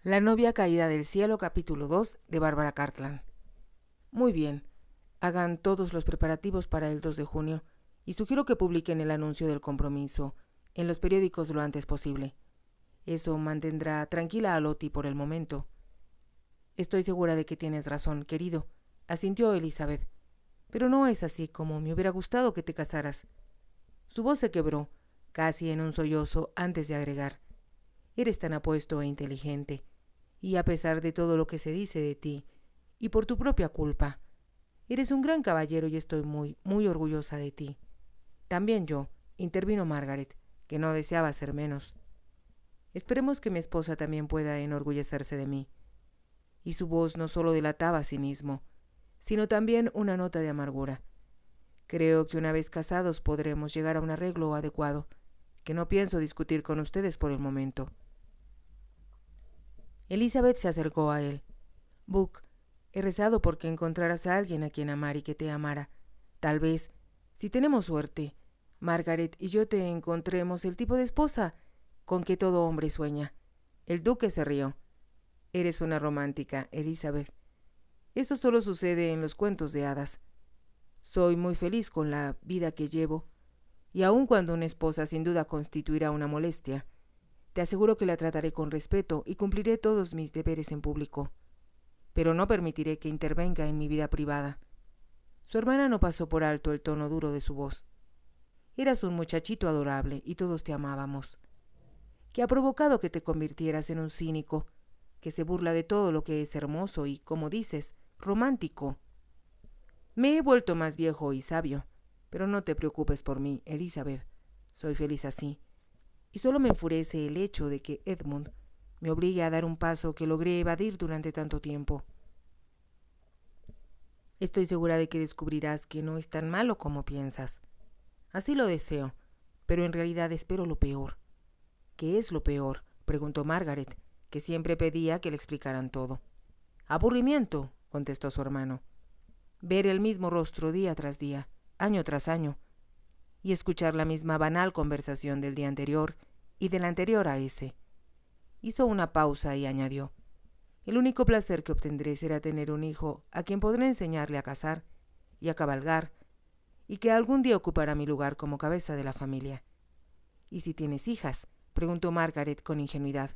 La novia caída del cielo, capítulo 2, de Bárbara Cartland. Muy bien, hagan todos los preparativos para el 2 de junio y sugiero que publiquen el anuncio del compromiso en los periódicos lo antes posible. Eso mantendrá tranquila a Lottie por el momento. Estoy segura de que tienes razón, querido, asintió Elizabeth, pero no es así como me hubiera gustado que te casaras. Su voz se quebró, casi en un sollozo, antes de agregar: eres tan apuesto e inteligente, y a pesar de todo lo que se dice de ti, y por tu propia culpa, eres un gran caballero y estoy muy, muy orgullosa de ti. También yo, intervino Margaret, que no deseaba ser menos. Esperemos que mi esposa también pueda enorgullecerse de mí. Y su voz no solo delataba cinismo, sino también una nota de amargura. Creo que una vez casados podremos llegar a un arreglo adecuado, que no pienso discutir con ustedes por el momento. Elizabeth se acercó a él. Buck, he rezado porque encontraras a alguien a quien amar y que te amara. Tal vez, si tenemos suerte, Margaret y yo te encontremos el tipo de esposa con que todo hombre sueña. El duque se rió. Eres una romántica, Elizabeth. Eso solo sucede en los cuentos de hadas. Soy muy feliz con la vida que llevo, y aun cuando una esposa sin duda constituirá una molestia, te aseguro que la trataré con respeto y cumpliré todos mis deberes en público. Pero no permitiré que intervenga en mi vida privada. Su hermana no pasó por alto el tono duro de su voz. Eras un muchachito adorable y todos te amábamos. ¿Qué ha provocado que te convirtieras en un cínico, que se burla de todo lo que es hermoso y, como dices, romántico? Me he vuelto más viejo y sabio, pero no te preocupes por mí, Elizabeth. Soy feliz así. Y solo me enfurece el hecho de que Edmund me obligue a dar un paso que logré evadir durante tanto tiempo. Estoy segura de que descubrirás que no es tan malo como piensas. Así lo deseo, pero en realidad espero lo peor. ¿Qué es lo peor?, preguntó Margaret, que siempre pedía que le explicaran todo. Aburrimiento, contestó su hermano. Ver el mismo rostro día tras día, año tras año, y escuchar la misma banal conversación del día anterior y del anterior a ese. Hizo una pausa y añadió: el único placer que obtendré será tener un hijo a quien podré enseñarle a cazar y a cabalgar, y que algún día ocupará mi lugar como cabeza de la familia. ¿Y si tienes hijas?, preguntó Margaret con ingenuidad.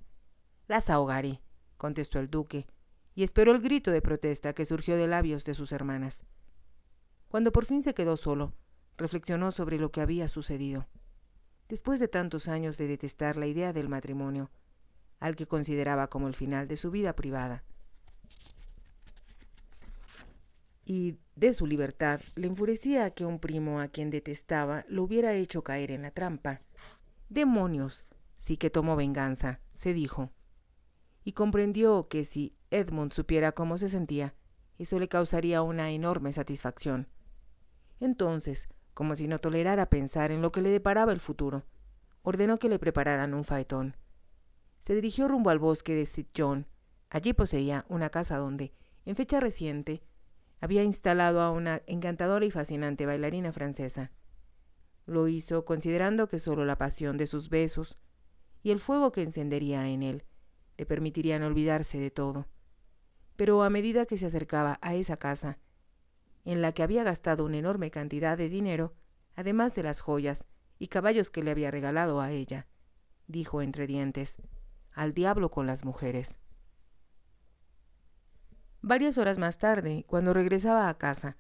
Las ahogaré, contestó el duque, y esperó el grito de protesta que surgió de labios de sus hermanas. Cuando por fin se quedó solo, reflexionó sobre lo que había sucedido. Después de tantos años de detestar la idea del matrimonio, al que consideraba como el final de su vida privada, y de su libertad, le enfurecía que un primo a quien detestaba lo hubiera hecho caer en la trampa. ¡Demonios! Sí que tomó venganza, se dijo, y comprendió que si Edmund supiera cómo se sentía, eso le causaría una enorme satisfacción. Entonces, como si no tolerara pensar en lo que le deparaba el futuro, ordenó que le prepararan un faetón. Se dirigió rumbo al bosque de St. John. Allí poseía una casa donde, en fecha reciente, había instalado a una encantadora y fascinante bailarina francesa. Lo hizo considerando que solo la pasión de sus besos y el fuego que encendería en él le permitirían olvidarse de todo. Pero a medida que se acercaba a esa casa, en la que había gastado una enorme cantidad de dinero, además de las joyas y caballos que le había regalado a ella, dijo entre dientes: al diablo con las mujeres. Varias horas más tarde, cuando regresaba a casa,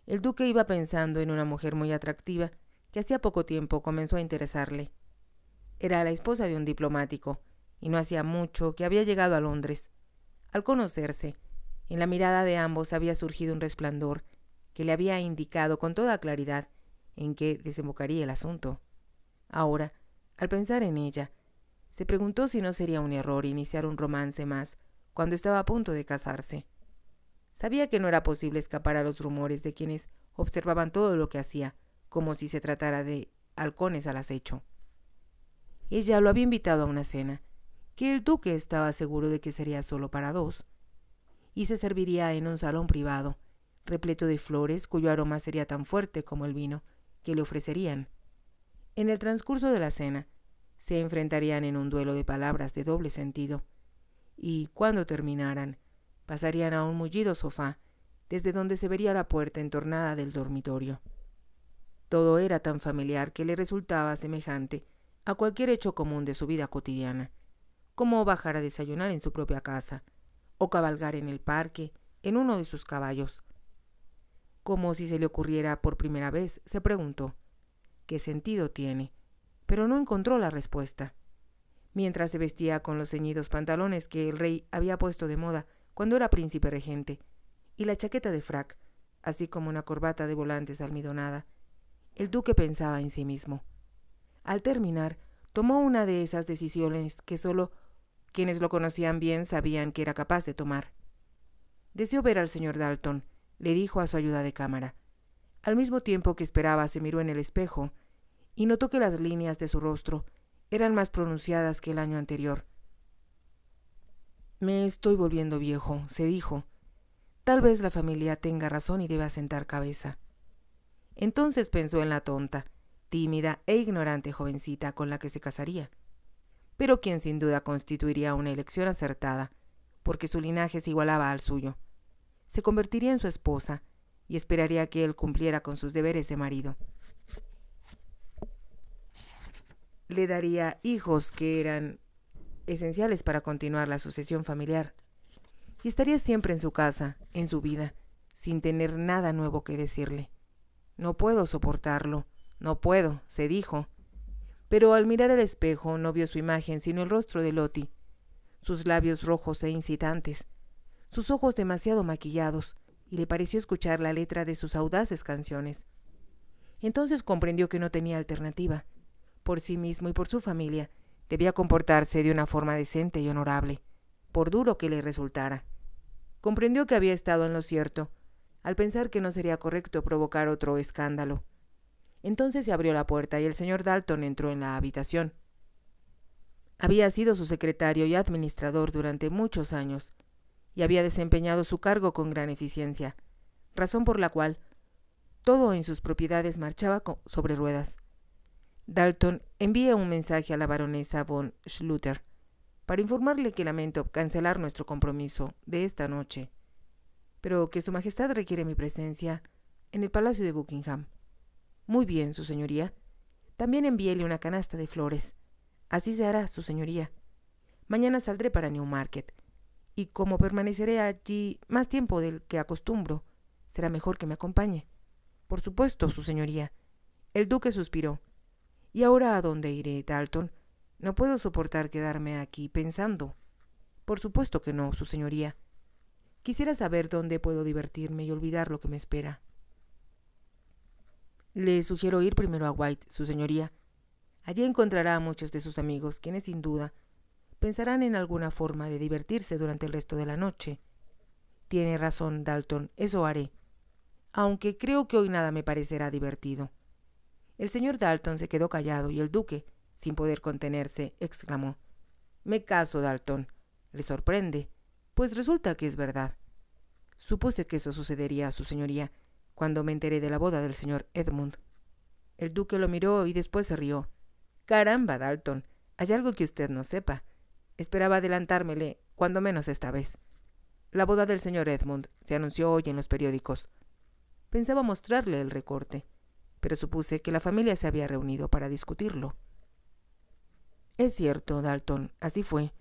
el duque iba pensando en una mujer muy atractiva que hacía poco tiempo comenzó a interesarle. Era la esposa de un diplomático, y no hacía mucho que había llegado a Londres. Al conocerse, en la mirada de ambos había surgido un resplandor que le había indicado con toda claridad en qué desembocaría el asunto. Ahora, al pensar en ella, se preguntó si no sería un error iniciar un romance más cuando estaba a punto de casarse. Sabía que no era posible escapar a los rumores de quienes observaban todo lo que hacía, como si se tratara de halcones al acecho. Ella lo había invitado a una cena, que el duque estaba seguro de que sería solo para dos, y se serviría en un salón privado, repleto de flores cuyo aroma sería tan fuerte como el vino que le ofrecerían. En el transcurso de la cena, se enfrentarían en un duelo de palabras de doble sentido, y, cuando terminaran, pasarían a un mullido sofá, desde donde se vería la puerta entornada del dormitorio. Todo era tan familiar que le resultaba semejante a cualquier hecho común de su vida cotidiana, como bajar a desayunar en su propia casa, o cabalgar en el parque en uno de sus caballos. Como si se le ocurriera por primera vez, se preguntó, ¿qué sentido tiene? Pero no encontró la respuesta. Mientras se vestía con los ceñidos pantalones que el rey había puesto de moda cuando era príncipe regente, y la chaqueta de frac, así como una corbata de volantes almidonada, el duque pensaba en sí mismo. Al terminar, tomó una de esas decisiones que solo quienes lo conocían bien sabían que era capaz de tomar. Deseó ver al señor Dalton, le dijo a su ayuda de cámara. Al mismo tiempo que esperaba, se miró en el espejo y notó que las líneas de su rostro eran más pronunciadas que el año anterior. «Me estoy volviendo viejo», se dijo. «Tal vez la familia tenga razón y deba sentar cabeza». Entonces pensó en la tonta, tímida e ignorante jovencita con la que se casaría, pero quien sin duda constituiría una elección acertada, porque su linaje se igualaba al suyo. Se convertiría en su esposa y esperaría que él cumpliera con sus deberes de marido. Le daría hijos que eran esenciales para continuar la sucesión familiar, y estaría siempre en su casa, en su vida, sin tener nada nuevo que decirle. «No puedo soportarlo, no puedo», se dijo. Pero al mirar al espejo no vio su imagen sino el rostro de Lottie, sus labios rojos e incitantes, sus ojos demasiado maquillados, y le pareció escuchar la letra de sus audaces canciones. Entonces comprendió que no tenía alternativa. Por sí mismo y por su familia, debía comportarse de una forma decente y honorable, por duro que le resultara. Comprendió que había estado en lo cierto, al pensar que no sería correcto provocar otro escándalo. Entonces se abrió la puerta y el señor Dalton entró en la habitación. Había sido su secretario y administrador durante muchos años, y había desempeñado su cargo con gran eficiencia, razón por la cual todo en sus propiedades marchaba sobre ruedas. Dalton envía un mensaje a la baronesa von Schluter para informarle que lamento cancelar nuestro compromiso de esta noche, pero que su majestad requiere mi presencia en el palacio de Buckingham. Muy bien, su señoría. También envíele una canasta de flores. Así se hará, su señoría. Mañana saldré para Newmarket, y como permaneceré allí más tiempo del que acostumbro, será mejor que me acompañe. Por supuesto, su señoría. El duque suspiró. ¿Y ahora a dónde iré, Dalton? No puedo soportar quedarme aquí pensando. Por supuesto que no, su señoría. Quisiera saber dónde puedo divertirme y olvidar lo que me espera. Le sugiero ir primero a White, su señoría. Allí encontrará a muchos de sus amigos, quienes sin duda pensarán en alguna forma de divertirse durante el resto de la noche. Tiene razón, Dalton, eso haré, aunque creo que hoy nada me parecerá divertido. El señor Dalton se quedó callado y el duque, sin poder contenerse, exclamó: «Me caso, Dalton. ¿Le sorprende? Pues resulta que es verdad. Supuse que eso sucedería a su señoría cuando me enteré de la boda del señor Edmund». El duque lo miró y después se rió. «Caramba, Dalton, hay algo que usted no sepa. Esperaba adelantármele, cuando menos esta vez. La boda del señor Edmund se anunció hoy en los periódicos. Pensaba mostrarle el recorte, pero supuse que la familia se había reunido para discutirlo». «Es cierto, Dalton, así fue,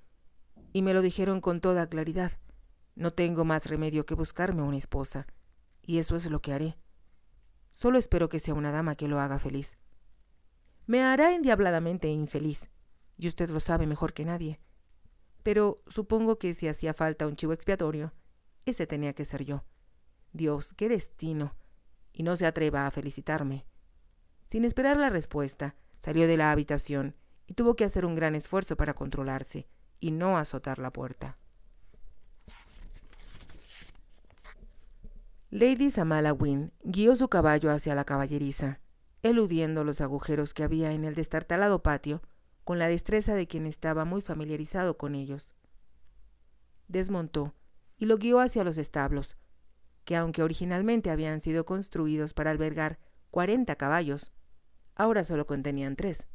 y me lo dijeron con toda claridad. No tengo más remedio que buscarme una esposa, y eso es lo que haré. Solo espero que sea una dama que lo haga feliz». «Me hará endiabladamente infeliz, y usted lo sabe mejor que nadie. Pero supongo que si hacía falta un chivo expiatorio, ese tenía que ser yo. Dios, qué destino. Y no se atreva a felicitarme». Sin esperar la respuesta, salió de la habitación y tuvo que hacer un gran esfuerzo para controlarse y no azotar la puerta. Lady Samala Wynne guió su caballo hacia la caballeriza, eludiendo los agujeros que había en el destartalado patio con la destreza de quien estaba muy familiarizado con ellos. Desmontó y lo guió hacia los establos, que aunque originalmente habían sido construidos para albergar 40 caballos, ahora solo contenían 3.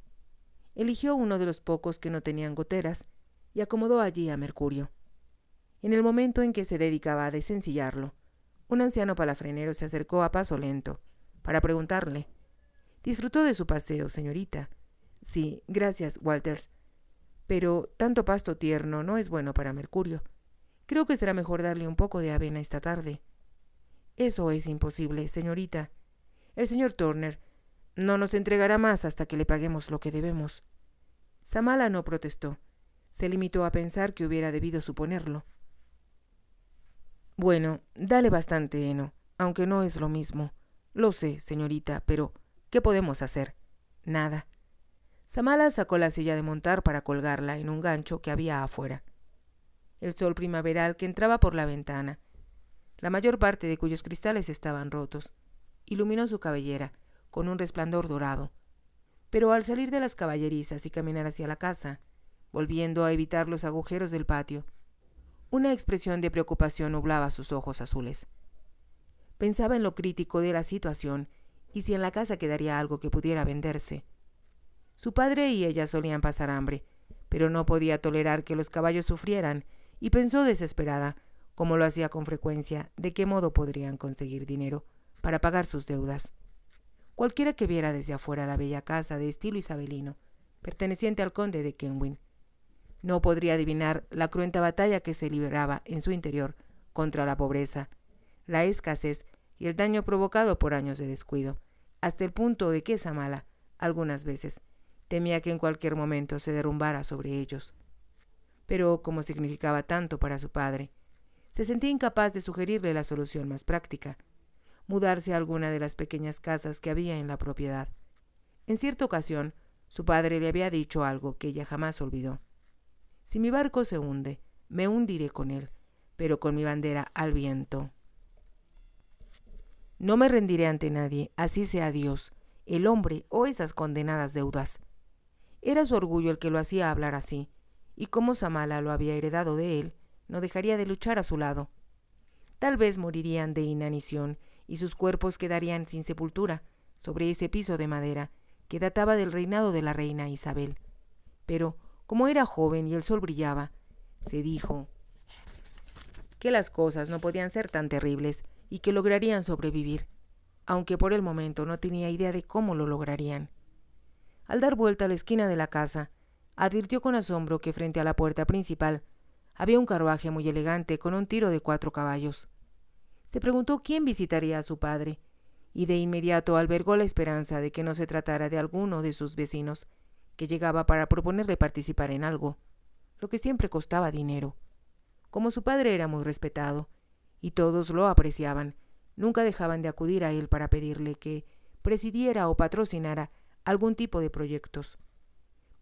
Eligió uno de los pocos que no tenían goteras y acomodó allí a Mercurio. En el momento en que se dedicaba a desencillarlo, un anciano palafrenero se acercó a paso lento para preguntarle: «¿Disfrutó de su paseo, señorita?» «Sí, gracias, Walters. Pero tanto pasto tierno no es bueno para Mercurio. Creo que será mejor darle un poco de avena esta tarde». «Eso es imposible, señorita. El señor Turner no nos entregará más hasta que le paguemos lo que debemos». Samala no protestó. Se limitó a pensar que hubiera debido suponerlo. «Bueno, dale bastante heno, aunque no es lo mismo. Lo sé, señorita, pero ¿qué podemos hacer?» «Nada». Samala sacó la silla de montar para colgarla en un gancho que había afuera. El sol primaveral que entraba por la ventana, la mayor parte de cuyos cristales estaban rotos, iluminó su cabellera con un resplandor dorado. Pero al salir de las caballerizas y caminar hacia la casa, volviendo a evitar los agujeros del patio, una expresión de preocupación nublaba sus ojos azules. Pensaba en lo crítico de la situación y si en la casa quedaría algo que pudiera venderse. Su padre y ella solían pasar hambre, pero no podía tolerar que los caballos sufrieran y pensó desesperada, como lo hacía con frecuencia, de qué modo podrían conseguir dinero para pagar sus deudas. Cualquiera que viera desde afuera la bella casa de estilo isabelino, perteneciente al conde de Kenwyn, no podría adivinar la cruenta batalla que se libraba en su interior contra la pobreza, la escasez y el daño provocado por años de descuido, hasta el punto de que Samala, algunas veces, temía que en cualquier momento se derrumbara sobre ellos. Pero, como significaba tanto para su padre, se sentía incapaz de sugerirle la solución más práctica: mudarse a alguna de las pequeñas casas que había en la propiedad. En cierta ocasión, su padre le había dicho algo que ella jamás olvidó: «Si mi barco se hunde, me hundiré con él, pero con mi bandera al viento. No me rendiré ante nadie, así sea Dios, el hombre o esas condenadas deudas». Era su orgullo el que lo hacía hablar así, y como Samala lo había heredado de él, no dejaría de luchar a su lado. Tal vez morirían de inanición y sus cuerpos quedarían sin sepultura sobre ese piso de madera que databa del reinado de la reina Isabel. Pero, como era joven y el sol brillaba, se dijo que las cosas no podían ser tan terribles y que lograrían sobrevivir, aunque por el momento no tenía idea de cómo lo lograrían. Al dar vuelta a la esquina de la casa, advirtió con asombro que frente a la puerta principal había un carruaje muy elegante con un tiro de 4 caballos. Se preguntó quién visitaría a su padre, y de inmediato albergó la esperanza de que no se tratara de alguno de sus vecinos, que llegaba para proponerle participar en algo, lo que siempre costaba dinero. Como su padre era muy respetado, y todos lo apreciaban, nunca dejaban de acudir a él para pedirle que presidiera o patrocinara algún tipo de proyectos.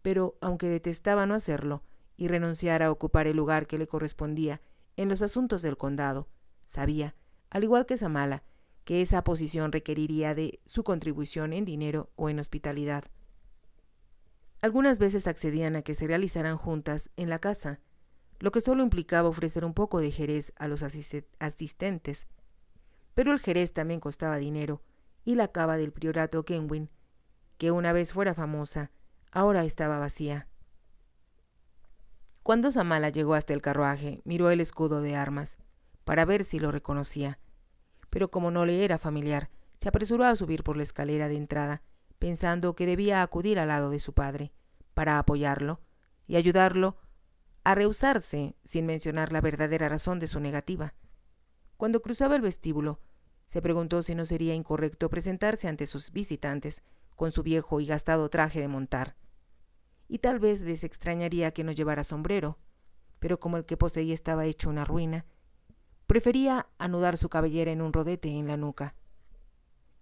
Pero, aunque detestaba no hacerlo y renunciar a ocupar el lugar que le correspondía en los asuntos del condado, sabía, al igual que Samala, que esa posición requeriría de su contribución en dinero o en hospitalidad. Algunas veces accedían a que se realizaran juntas en la casa, lo que solo implicaba ofrecer un poco de jerez a los asistentes. Pero el jerez también costaba dinero, y la cava del priorato Kenwyn, que una vez fuera famosa, ahora estaba vacía. Cuando Samala llegó hasta el carruaje, miró el escudo de armas, para ver si lo reconocía, pero como no le era familiar, se apresuró a subir por la escalera de entrada, pensando que debía acudir al lado de su padre, para apoyarlo y ayudarlo a rehusarse, sin mencionar la verdadera razón de su negativa. Cuando cruzaba el vestíbulo, se preguntó si no sería incorrecto presentarse ante sus visitantes con su viejo y gastado traje de montar. Y tal vez les extrañaría que no llevara sombrero, pero como el que poseía estaba hecho una ruina, prefería anudar su cabellera en un rodete en la nuca.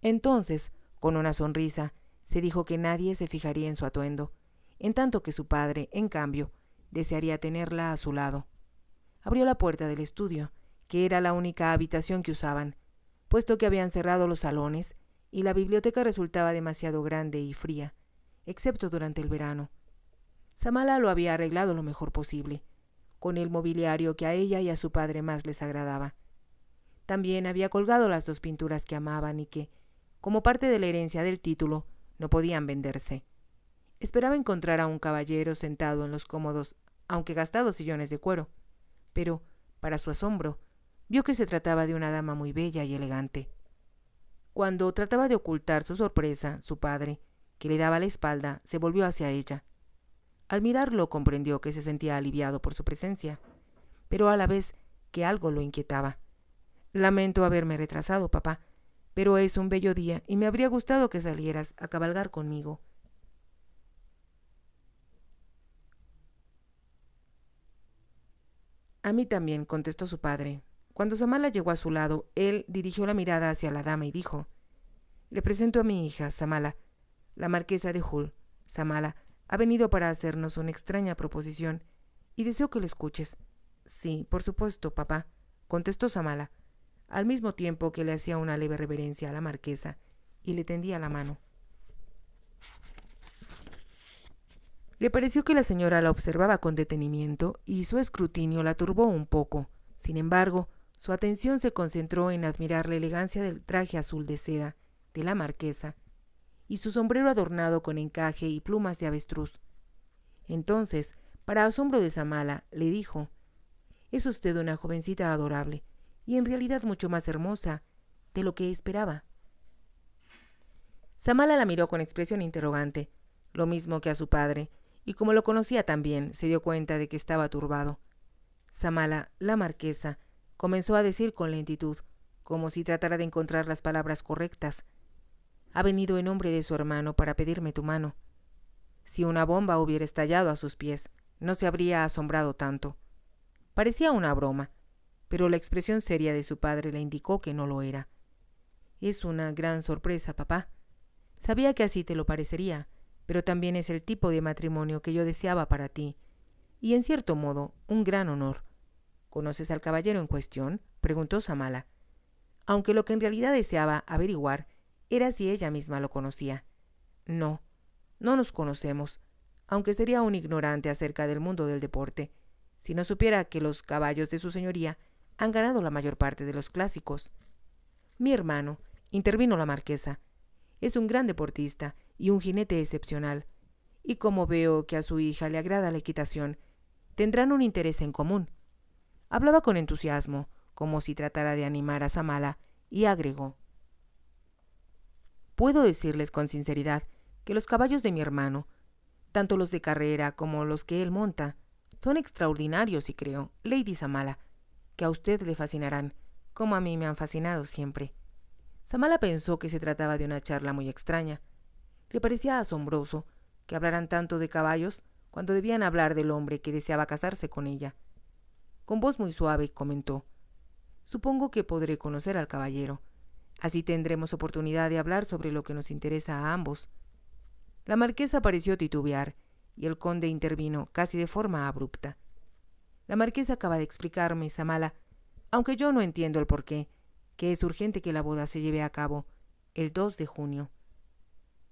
Entonces, con una sonrisa, se dijo que nadie se fijaría en su atuendo, en tanto que su padre, en cambio, desearía tenerla a su lado. Abrió la puerta del estudio, que era la única habitación que usaban, puesto que habían cerrado los salones y la biblioteca resultaba demasiado grande y fría, excepto durante el verano. Samala lo había arreglado lo mejor posible, con el mobiliario que a ella y a su padre más les agradaba. También había colgado las 2 pinturas que amaban y que, como parte de la herencia del título, no podían venderse. Esperaba encontrar a un caballero sentado en los cómodos, aunque gastados sillones de cuero, pero Para su asombro, vio que se trataba de una dama muy bella y elegante. Cuando trataba de ocultar su sorpresa, su padre, que le daba la espalda, se volvió hacia ella. Al mirarlo comprendió que se sentía aliviado por su presencia, pero a la vez que algo lo inquietaba. Lamento haberme retrasado, papá, pero es un bello día y me habría gustado que salieras a cabalgar conmigo. A mí también, contestó su padre. Cuando Samala llegó a su lado, él dirigió la mirada hacia la dama y dijo: Le presento a mi hija, Samala, la marquesa de Hull. Samala ha venido para hacernos una extraña proposición y deseo que la escuches. Sí, por supuesto, papá, contestó Samala, al mismo tiempo que le hacía una leve reverencia a la marquesa y le tendía la mano. Le pareció que la señora la observaba con detenimiento y su escrutinio la turbó un poco. Sin embargo, su atención se concentró en admirar la elegancia del traje azul de seda de la marquesa y su sombrero adornado con encaje y plumas de avestruz. Entonces, para asombro de Samala, le dijo: Es usted una jovencita adorable y en realidad mucho más hermosa de lo que esperaba. Samala la miró con expresión interrogante, lo mismo que a su padre, y como lo conocía también, se dio cuenta de que estaba turbado. Samala, la marquesa, comenzó a decir con lentitud, como si tratara de encontrar las palabras correctas: Ha venido en nombre de su hermano para pedirme tu mano. Si una bomba hubiera estallado a sus pies, no se habría asombrado tanto. Parecía una broma, pero la expresión seria de su padre le indicó que no lo era. Es una gran sorpresa, papá. Sabía que así te lo parecería, pero también es el tipo de matrimonio que yo deseaba para ti, y en cierto modo, un gran honor. ¿Conoces al caballero en cuestión?, preguntó Samala, aunque lo que en realidad deseaba averiguar era si ella misma lo conocía. No, no nos conocemos, aunque sería un ignorante acerca del mundo del deporte, si no supiera que los caballos de su señoría han ganado la mayor parte de los clásicos. Mi hermano, intervino la marquesa, es un gran deportista y un jinete excepcional, y como veo que a su hija le agrada la equitación, tendrán un interés en común. Hablaba con entusiasmo, como si tratara de animar a Samala, y agregó: Puedo decirles con sinceridad que los caballos de mi hermano, tanto los de carrera como los que él monta, son extraordinarios y creo, Lady Samala, que a usted le fascinarán, como a mí me han fascinado siempre. Samala pensó que se trataba de una charla muy extraña. Le parecía asombroso que hablaran tanto de caballos cuando debían hablar del hombre que deseaba casarse con ella. Con voz muy suave comentó: Supongo que podré conocer al caballero. Así tendremos oportunidad de hablar sobre lo que nos interesa a ambos. La marquesa pareció titubear, y el conde intervino casi de forma abrupta. La marquesa acaba de explicarme, Samala, aunque yo no entiendo el porqué, que es urgente que la boda se lleve a cabo el 2 de junio.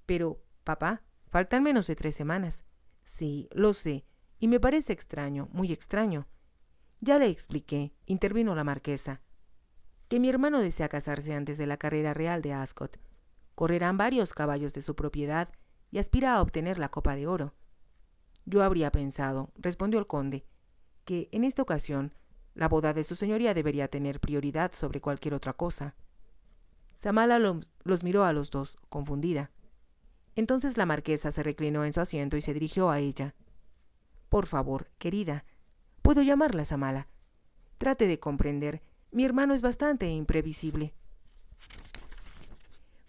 Pero, papá, faltan menos de 3 semanas. Sí, lo sé, y me parece extraño, muy extraño. Ya le expliqué, intervino la marquesa, que mi hermano desea casarse antes de la carrera real de Ascot. Correrán varios caballos de su propiedad y aspira a obtener la copa de oro. Yo habría pensado, respondió el conde, que en esta ocasión la boda de su señoría debería tener prioridad sobre cualquier otra cosa. Samala los miró a los dos, confundida. Entonces la marquesa se reclinó en su asiento y se dirigió a ella. Por favor, querida, ¿puedo llamarla Samala? Trate de comprender, mi hermano es bastante imprevisible.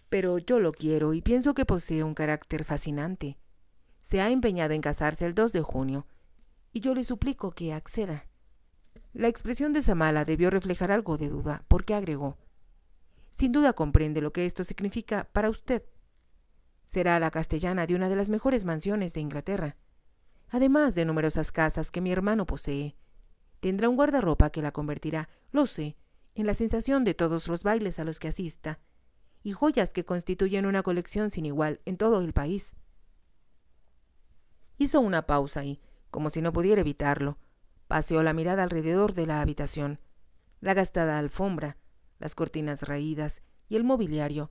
Pero yo lo quiero y pienso que posee un carácter fascinante. Se ha empeñado en casarse el 2 de junio, y yo le suplico que acceda. La expresión de Samala debió reflejar algo de duda, porque agregó: Sin duda comprende lo que esto significa para usted. Será la castellana de una de las mejores mansiones de Inglaterra, además de numerosas casas que mi hermano posee. Tendrá un guardarropa que la convertirá, lo sé, en la sensación de todos los bailes a los que asista, y joyas que constituyen una colección sin igual en todo el país. Hizo una pausa y, como si no pudiera evitarlo, paseó la mirada alrededor de la habitación. La gastada alfombra, las cortinas raídas y el mobiliario,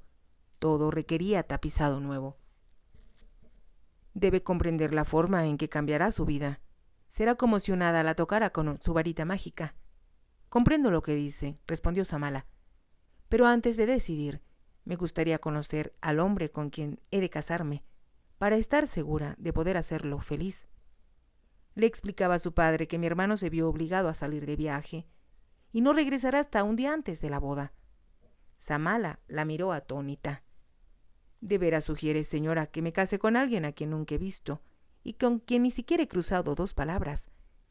todo requería tapizado nuevo. Debe comprender la forma en que cambiará su vida. Será como si un hada la tocara con su varita mágica. Comprendo lo que dice, respondió Samala. Pero antes de decidir, me gustaría conocer al hombre con quien he de casarme, para estar segura de poder hacerlo feliz. Le explicaba a su padre que mi hermano se vio obligado a salir de viaje y no regresará hasta un día antes de la boda. Samala la miró atónita. ¿De veras sugiere, señora, que me case con alguien a quien nunca he visto y con quien ni siquiera he cruzado 2 palabras?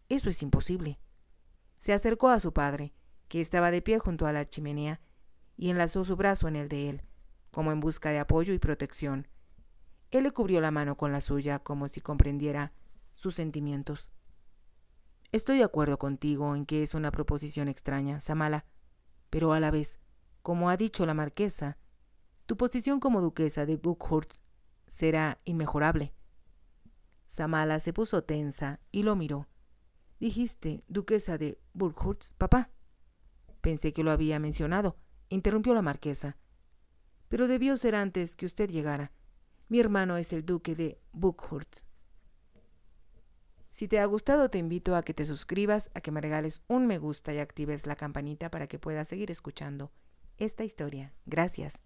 Eso es imposible. Se acercó a su padre, que estaba de pie junto a la chimenea, y enlazó su brazo en el de él, como en busca de apoyo y protección. Él le cubrió la mano con la suya, como si comprendiera sus sentimientos. Estoy de acuerdo contigo en que es una proposición extraña, Samala, pero a la vez, como ha dicho la marquesa, tu posición como duquesa de Buckhurst será inmejorable. Samala se puso tensa y lo miró. ¿Dijiste duquesa de Buckhurst, papá? Pensé que lo había mencionado, interrumpió la marquesa. Pero debió ser antes que usted llegara. Mi hermano es el duque de Buckhurst. Si te ha gustado, te invito a que te suscribas, a que me regales un me gusta y actives la campanita para que puedas seguir escuchando esta historia. Gracias.